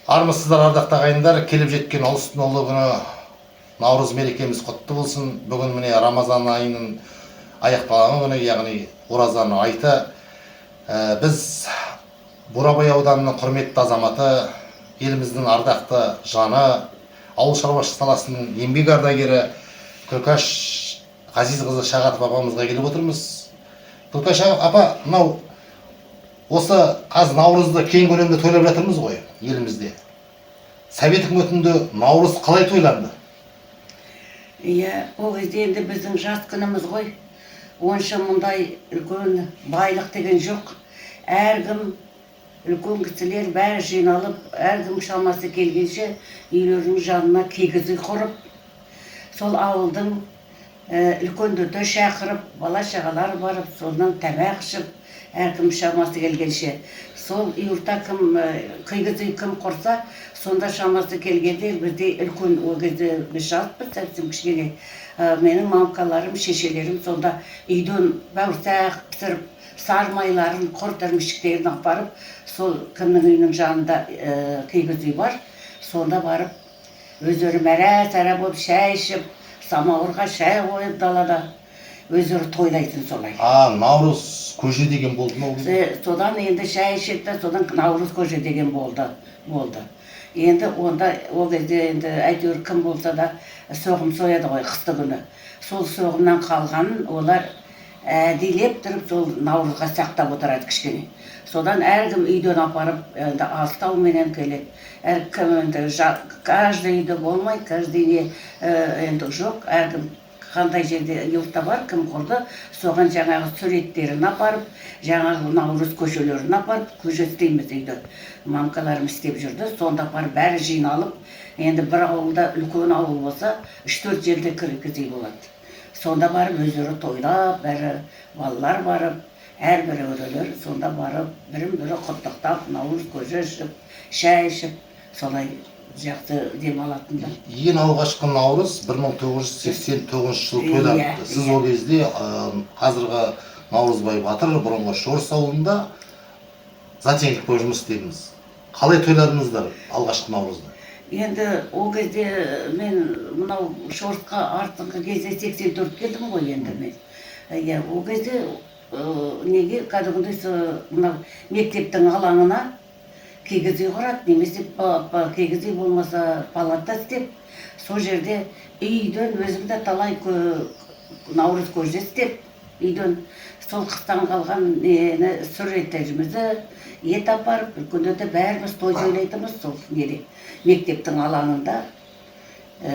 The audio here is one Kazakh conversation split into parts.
Армысыздар ардақты ағайындар, келіп жеткен ұлыстың ұлы күні Наурыз мерекеміз құтты болсын. Бүгін міне Рамазан айының аяқталған күні, яғни оразаның айты. Біз Бурабай ауданының құрметті азаматы, еліміздің ардақты жаны, ауыл шаруашылық саласының еңбек ардагері Күлкаш Ғазизқызы Шағатов апамызға келіп отырмыз. Күлкаш апа, мынау осы қазір Наурызды кең көлемде тойлап жатырмыз ғой елімізде. Совет үкіметінде Наурыз қалай тойланды? Иә, ол кезде енді біздің жас күніміз ғой. Онша мұндай үлкен байлық деген жоқ. Әркім үлкен кісілер бәрі жиналып, әркім шамасы келгенше үйлерінің жанына киіз үй құрып, сол ауылдың үлкендерді шақырып, бала шағалар барып, содан тамақ ішіп, әркім шамасы келгенше. Сол юрта кім киіз үй кім құрса, сонда шамасы келгенде бізде үлкен, ол кезде біз жаспыз, совсем кішкене. Менің мамкаларым, шешелерім сонда үйден бауырсақ пісіріп, сармайларын, құрт ірімшіктерін апарып, сол кімнің үйінің жанында киіз үй бар, сонда барып, өздері мәра-сара болып шай ішіп, самауырға шай қойып далада, өздері тойлайтын солай. Наурыз көже деген болды ма? Содан енді шай ішеді, содан Наурыз көже деген болды. Енді онда ол кезде енді әйтеуір кім болса да соғым сояды ғой қысты күні. Сол соғымнан қалғанын олар әдейлеп тұрып сол Наурызға сақтап отырады кішкене. Содан әркім үйден апарып, енді астауменен келеді. Әркім енді каждый үйде болмай, каждый енді жоқ, әркім қандай жерде юрта бар, кім құрды, соған жаңағы суреттерін апарып, жаңағы Наурыз көшелерін апарып, көже істейміз үйде. Мамкаларым істеп жүрді, сонда апарып бәрі жиналып, енді бір ауылда үлкен ауыл болса, 3-4 жерде киіз үй болады. Сонда барып өздері тойлап, бәрі балалар барып, әрбір өрелер сонда барып, бірін-бірі құттықтап, Наурыз көже ішіп, шай ішіп, солай жақсы демалатындар. Ең алғашқы Наурыз 1989 жылы тойланды. Сіз ол кезде қазіргі Наурызбай Батыр бұрынғы Шорыс ауылында затеңдік болып жұмыс істедіңіз. Қалай тойладыңыздар алғашқы Наурызды? Енді ол кезде мен мынау Шорысқа артыңғы кезде 84 келдім ғой енді мен. Ол кезде неге кәдімгідей мынау мектептің алаңына киіз үй құрады, немесе киіз үй болмаса палата істеп, сол жерде үйден өзімді талай Наурыз көже істеп, үйден сол қыстан қалған сүреттерімізді ет апарып, үлкендерді бәріміз той тойлайтынбыз сол неде. Мектептің алаңында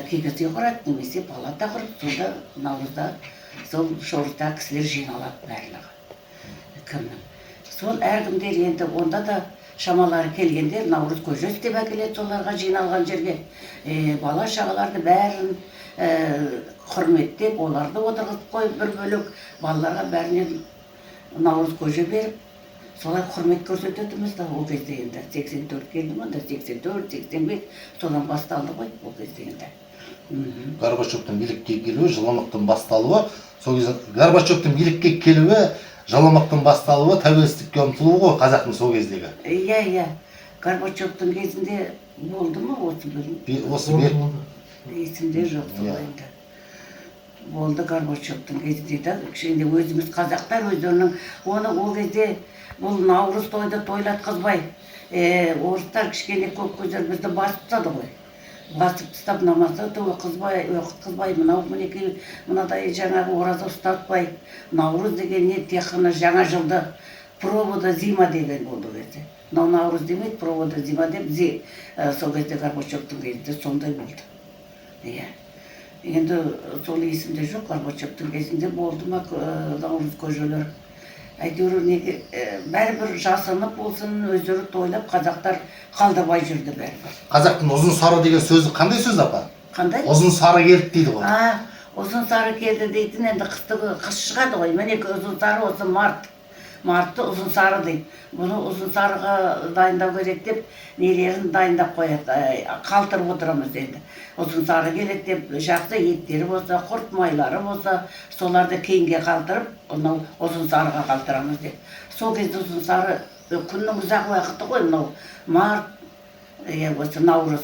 киіз үй құрады, немесе палата құрып, сонда Наурызда сол Шорыста кісілер жиналады барлығы. Кімнің. Сол әркімдер енді онда да шамалары келгендер Наурыз көже істеп әкеледі соларға жиналған жерге. Бала шағаларды бәрін құрметтеп, оларды отырғызып қойып бір бөлек балаларға бәрінен Наурыз көже беріп, солай құрмет көрсететіміз да ол кезде енді. 84 келді ма да 84, 85, содан басталды ғой ол кезде енді. Горбачевтың билікке келуі, жыламықтың басталуы, сол кезде Горбачевтың билікке келуі, жыламықтың басталуы, тәуелсіздікке ұмтылуы ғой қазақтың сол кездегі. Иә. Горбачевтың кезінде болды ма осы бөлім? Осы бер. Есімде жоқ солай енді. Болды Горбачевтың кезінде де, кішкене өзіміз қазақтар өздерінің, оны ол кезде бұл Наурыз тойды тойлатқызбай, орыстар кішкене көп көздер бізді басып тастады ғой. Басып тастап намазды оқытқызбай, мынау мінекей мынадай жаңағы ораза ұстатпай, Наурыз деген не тек қана жаңа жылды провода зима деген болды кезде. Наурыз демейді, провода зима деп, сол кезде Горбачевтың кезінде сондай болды. Енді сол есімде жоқ, Горбачевтың кезінде болды ма Наурыз көжелер. Әйтеуір бәрібір жасанып болсын, өздері тойлап, қазақтар қалдырбай жүрді бәрібір. Қазақтың ұзын сары деген сөзі қандай сөз апа? Қандай? Ұзын сары келді дейді ғой. Ұзын сары келді дейтін, енді қыс шығады ғой. Міне ұзын сары осы мартты ұзын сары дейді. Бұны ұзын сарыға дайындау керек деп, нелерін дайындап қояды, қалтырып отырамыз енді. Ұзын сары келеді деп, жақсы еттері болса, құрт майлары болса, соларды кейінге қалтырып, ұзын сарыға қалтырамыз деп. Сол кезде ұзын сары күннің ұзақ уақыты ғой, март, осы наурыз.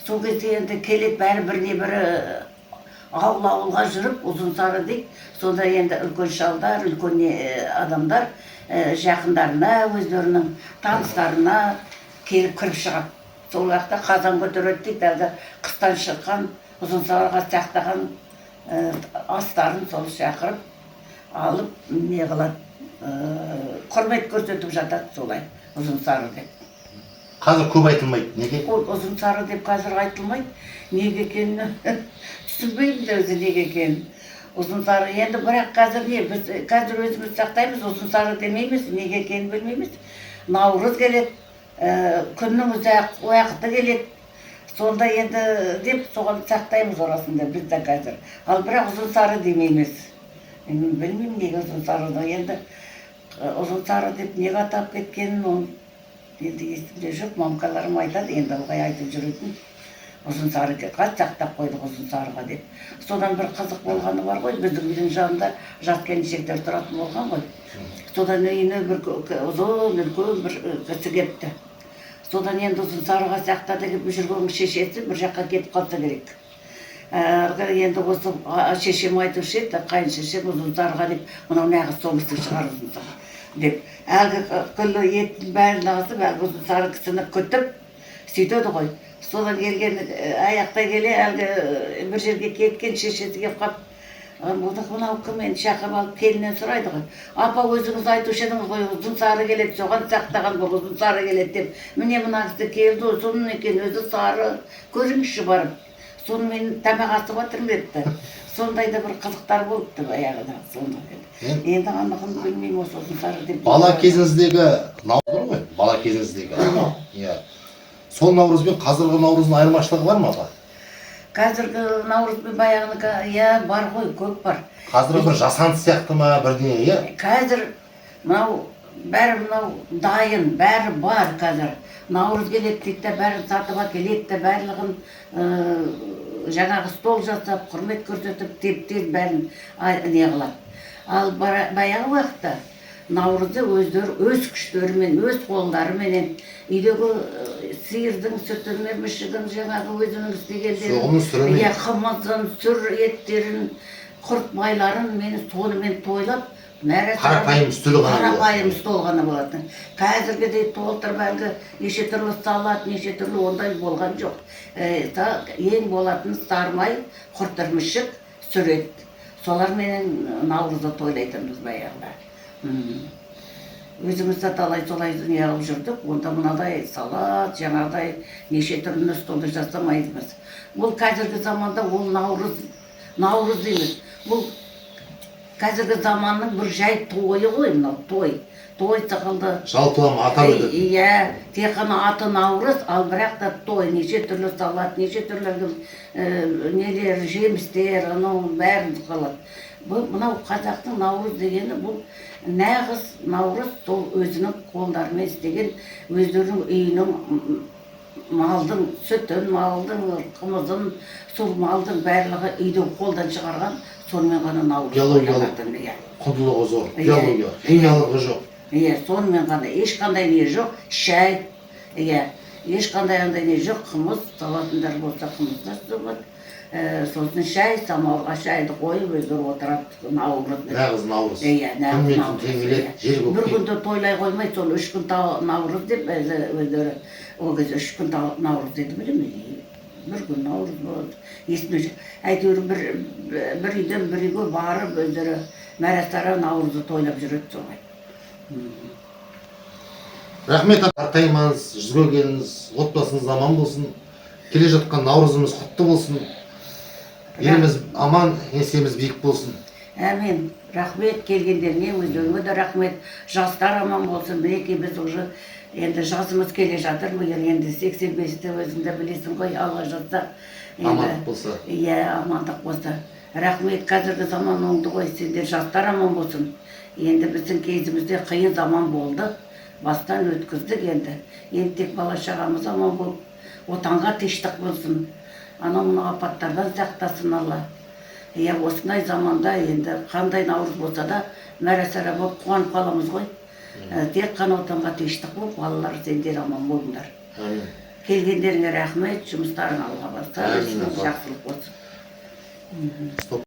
Сол кезде енді келет бәрі біріне бірі ауыл-ауылға жүріп, Ұзынсары дейді. Сонда енді үлкен шалдар, үлкен адамдар жақындарына, өздерінің таныстарына келіп кіріп шығады. Сол уақытта қазан көтереді дейді, әлгі қыстан шыққан, Ұзынсарыға сақтаған астарын сол шақырып, алып, не қылады, құрмет көрсетіп жатады солай, Ұзынсары деп. Қазір көп айтылмайды, неге? Ол Ұзынсары деп қазір айтылмайды. Неге екенін түсінбеймін де өзі неге екенін. Ұзынсары енді бірақ қазір не, біз қазір өзіміз сақтаймыз, Ұзынсары демейміз, неге екенін білмейміз. Наурыз келеді, күннің ұзақ уақыты келеді. Сонда енді деп соған сақтаймыз орасында біз де қазір. Ал бірақ Ұзынсары демейміз. Білмеймін неге Ұзынсарыны енді Ұзынсары деп неге атап кеткенін оны енді есімде жоқ, мамкаларым айтады, енді ылғай айтып жүретін. Ұзынсары қат сақтап қойдық Ұзынсарыға деп. Содан бір қызық болғаны бар ғой, біздің үйдің жанында жас келіншектер тұратын болған ғой. Содан үйіне бір ұзын үлкен бір кісі келіпті. Содан енді Ұзынсарыға сақтады деп жүрген шешесі бір жаққа кетіп қалса керек. Енді осы шешем айтушы еді, қайын шешем Ұзынсарыға деп, мынау нағыз сол кісі шығар Ұзынсары деп. Әлгі күлі еттің бәрін ағызып, әлгі Ұзынсары кісіні күтіп сөйтеді ғой. Содан келген аяқтай келе әлгі бір жерге кеткен шешесі келіп қап, мынау кім енді шақырып алып келіннен сұрайды ғой. Апа өзіңіз айтушы едіңіз ғой, Ұзынсары келеді, соған сақтаған бұл Ұзынсары келеді деп. Міне мына кісі келді, соның екен өзі сары, көріңізші барып. Соны мен тамақ асып жатырмын депті. Сондай да бір қызықтар болыпты баяғыда. Енді анығын білмеймін осы Ұзынсары деп. Бала кезіңіздегі наурыз ғой, бала кезіңіздегі. Сол наурыз бен қазіргі наурыздың айырмашылығы бар ма апа? Қазіргі наурыз бен баяғынікі, бар ғой, көп бар. Қазіргі бір жасанды сияқты ма бірдеңе, Қазір мынау бәрі мынау дайын, бәрі бар қазір. Наурыз келеді дейді, бәрін сатып әкеледі де, барлығын жаңағы стол жасап, құрмет көрсетіп, теп-тез бәрін не қылады. Ал баяғы уақытта наурызды өздері өз күштерімен, өз қолдарыменен үйдегі сиырдың сүтін, мішігін, жаңағы өзінің істегендерін, қымызын, сүр еттерін, құрт майларын мені сонымен тойлап, қарапайым стол ғана болатын. Қазіргідей толтырып әлгі неше түрлі салат, неше түрлі ондай болған жоқ. Ең болатын сармай, құрттырмышық, сүр ет. Соларменен наурызды тойлайтынбыз баяғыда. Өзімізді талай солай неғып жүрдік, онда мынадай салат, жаңағыдай неше түрлі столды жасамаймыз. Бұл қазіргі заманда ол наурыз емес. Бұл қазіргі заманның бір жай тойы ғой, мынау той. Той сықылды. Жалпылама атап өтеді. Тек қана аты наурыз, ал бірақ та той, неше түрлі салат, неше түрлі нелер, жемістер, бәрін қалады. Мынау қазақтың наурыз дегені бұл нағыз наурыз, сол өзінің қолдарымен істеген, өздерінің үйінің малдың сүтін, малдың қымызын, сол малдың барлығы үйдің қолдан шығарған, сонымен ғана наурыз. Биологиялық құндылығы зор, биология, химиялығы жоқ. Сонымен ғана ешқандай не жоқ, шай, ешқандай не жоқ, қымыз, салатындар болса қымыздар соғады. Сосын шай, самауырға шайды қойып, өздері отырады наурыз. Нағыз наурыз. Күнмен теңеледі, жер көкке. Бір күнді тойлай қоймай, сол 3 күн наурыз деп, өздері ол кезде 3 күн наурыз деді білемін. Бір күн наурыз болады. Есіне жоқ. Әйтеуір бір үйден бір үйге барып, өздері мәрәстара наурызды тойлап жүреді солай. Рахмет, артаймаңыз, жүзге келіңіз, отбасыңыз аман болсын. Келе жатқан наурызымыз құтты болсын. Еліміз аман, еңсеміз биік болсын. Әмин. Рахмет келгендеріне, өздеріңе де рахмет. Жастар аман болсын. Мінекей біз уже енді жасымыз келе жатыр. Енді 85-те өзіңді білесің ғой, алла жазса. Амандық болса. Амандық болса. Рахмет, қазіргі заман оңды ғой, сендер жастар аман болсын. Енді біздің кезімізде қиын заман болды. Бастан өткіздік енді. Енді тек бала шағамыз аман болып, отанға тыныштық болсын. Анау апаттардан сақтасын Алла. Осындай заманда енді қандай наурыз болса да мәрәсара болып қуанып қаламыз ғой. Тек қана отанға тыныштық болып, балалар сендер аман болыңдар. Келгендеріңе рахмет, жұмыстарың алға басса, Әмин, апа. жақсылық болсын. Стоп.